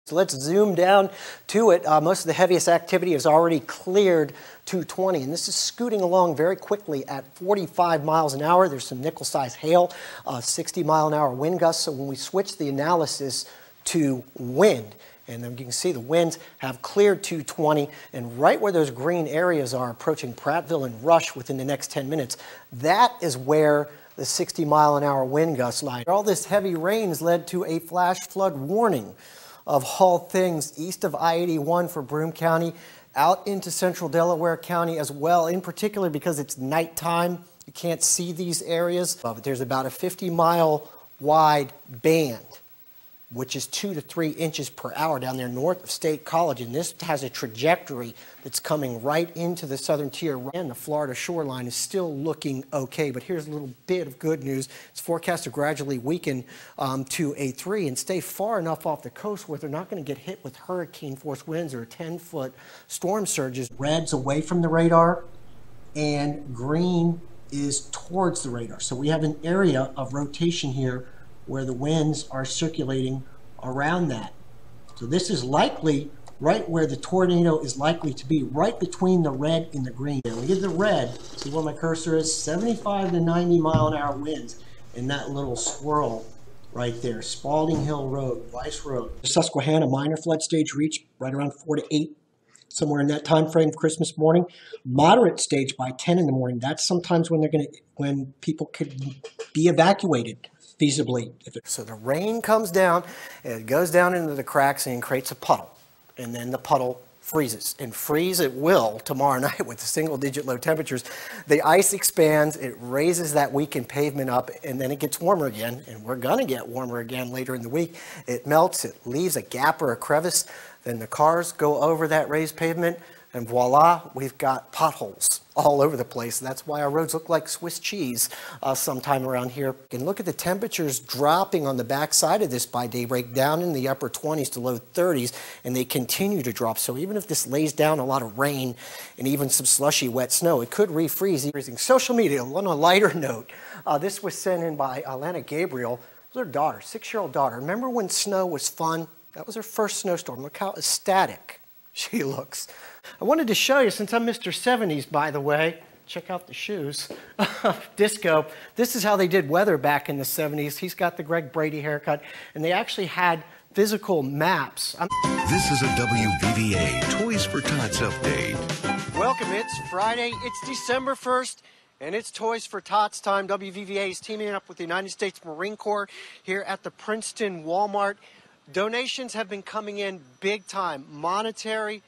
So let's zoom down to it. Most of the heaviest activity has already cleared 220, and this is scooting along very quickly at 45 miles an hour. There's some nickel-sized hail, 60-mile-an-hour wind gusts. So when we switch the analysis to wind, and then you can see the winds have cleared 220, and right where those green areas are approaching Prattville and Rush within the next 10 minutes, that is where the 60-mile-an-hour wind gusts lie. All this heavy rain has led to a flash flood warning of all things east of I-81 for Broome County, out into central Delaware County as well, in particular because it's nighttime. You can't see these areas, but there's about a 50-mile wide band, which is 2 to 3 inches per hour down there north of State College. And this has a trajectory that's coming right into the southern tier. And the Florida shoreline is still looking okay. But here's a little bit of good news. It's forecast to gradually weaken to a 3 and stay far enough off the coast where they're not going to get hit with hurricane force winds or 10-foot storm surges. Red's away from the radar and green is towards the radar. So we have an area of rotation here where the winds are circulating around that. So this is likely right where the tornado is likely to be, right between the red and the green. And we get the red, see where my cursor is, 75 to 90 mile an hour winds in that little swirl right there. Spalding Hill Road, Weiss Road. Susquehanna minor flood stage reached right around 4 to 8, somewhere in that time frame, Christmas morning. Moderate stage by 10 in the morning. That's sometimes when when people could be evacuated feasibly. So the rain comes down, and it goes down into the cracks and creates a puddle. And then the puddle freezes. And freeze it will tomorrow night with the single-digit low temperatures. The ice expands, it raises that weakened pavement up, and then it gets warmer again. And we're going to get warmer again later in the week. It melts, it leaves a gap or a crevice. Then the cars go over that raised pavement, and voila, we've got potholes all over the place. That's why our roads look like Swiss cheese sometime around here. And look at the temperatures dropping on the backside of this by daybreak, down in the upper 20s to low 30s, and they continue to drop. So even if this lays down a lot of rain and even some slushy wet snow, it could refreeze. Social media, on a lighter note, this was sent in by Alana Gabriel. It was her daughter, 6-year-old daughter. Remember when snow was fun? That was her first snowstorm. Look how ecstatic she looks. I wanted to show you, since I'm Mr. 70s, by the way, check out the shoes, disco. This is how they did weather back in the 70s. He's got the Greg Brady haircut, and they actually had physical maps. This is a WVVA Toys for Tots update. Welcome, it's Friday, it's December 1st, and it's Toys for Tots time. WVVA is teaming up with the United States Marine Corps here at the Princeton Walmart. Donations have been coming in big time, monetary,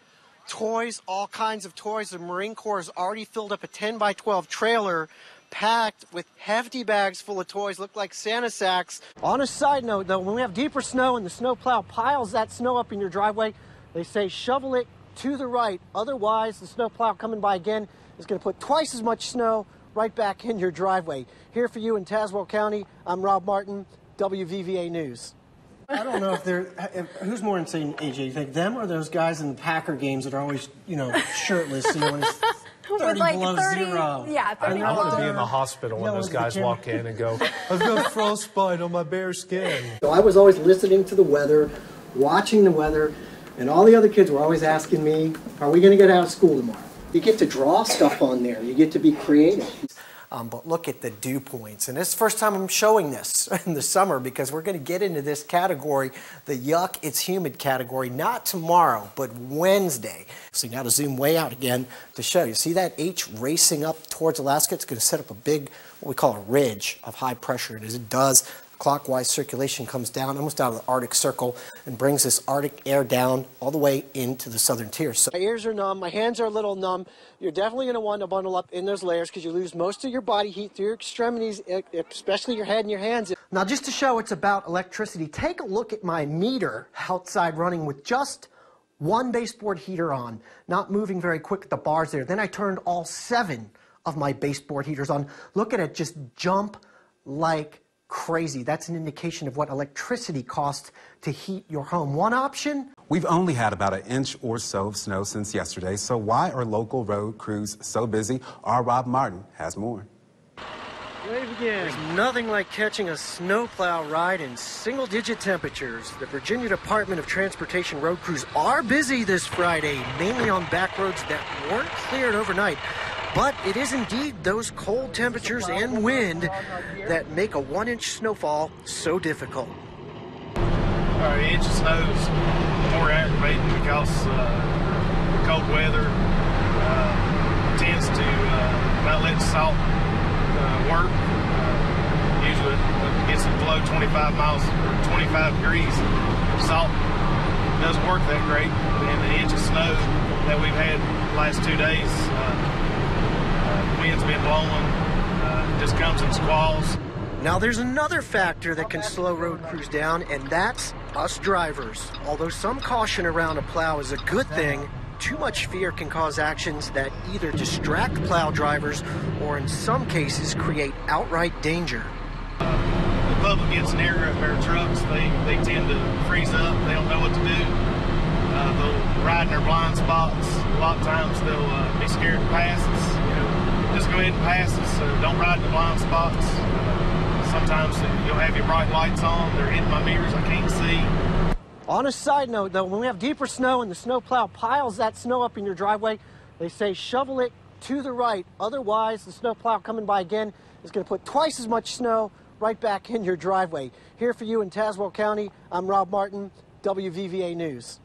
toys, all kinds of toys. The Marine Corps has already filled up a 10 by 12 trailer packed with hefty bags full of toys, look like Santa sacks. On a side note though, when we have deeper snow and the snow plow piles that snow up in your driveway, they say shovel it to the right. Otherwise, the snow plow coming by again is going to put twice as much snow right back in your driveway. Here for you in Tazewell County, I'm Rob Martin, WVVA News. I don't know who's more insane, AJ? You think them or those guys in the Packer games that are always, shirtless, when it's 30 like below 30, zero? Yeah, 30 I want to be below. in the hospital when those guys walk in and go, I've got frostbite on my bare skin. So I was always listening to the weather, watching the weather, and all the other kids were always asking me, are we going to get out of school tomorrow? You get to draw stuff on there. You get to be creative. But look at the dew points. And this is the first time I'm showing this in the summer because we're going to get into this category, the yuck, it's humid category, not tomorrow, but Wednesday. So you got to zoom way out again to show you. See that H racing up towards Alaska? It's going to set up a big, what we call a ridge of high pressure. And as it does, clockwise circulation comes down almost out of the Arctic Circle and brings this Arctic air down all the way into the southern tier. So my ears are numb, my hands are a little numb. You're definitely going to want to bundle up in those layers because you lose most of your body heat through your extremities, especially your head and your hands. Now just to show it's about electricity, take a look at my meter outside running with just one baseboard heater on, not moving very quick at the bars there. Then I turned all 7 of my baseboard heaters on. Look at it just jump like crazy. That's an indication of what electricity costs to heat your home. One option? We've only had about an inch or so of snow since yesterday, so why are local road crews so busy? Our Rob Martin has more. Wave again. There's nothing like catching a snowplow ride in single-digit temperatures. The Virginia Department of Transportation road crews are busy this Friday, mainly on back roads that weren't cleared overnight. But it is indeed those cold temperatures and wind that make a 1-inch snowfall so difficult. An inch of snow is more aggravating because cold weather tends to not let the salt work. Usually it gets below 25 miles or 25 degrees. Salt doesn't work that great. And the inch of snow that we've had the last 2 days, the wind's been blowing, just comes in squalls. Now there's another factor that can slow road crews down, and that's us drivers. Although some caution around a plow is a good thing, too much fear can cause actions that either distract plow drivers or in some cases create outright danger. The public gets near their trucks, they tend to freeze up, they don't know what to do. They'll ride in their blind spots. A lot of times they'll be scared to pass us. Just go ahead and pass us. Don't ride in the blind spots. Sometimes you'll have your bright lights on, they're hitting my mirrors, I can't see. On a side note, though, when we have deeper snow and the snowplow piles that snow up in your driveway, they say shovel it to the right. Otherwise, the snowplow coming by again is going to put twice as much snow right back in your driveway. Here for you in Tazewell County, I'm Rob Martin, WVVA News.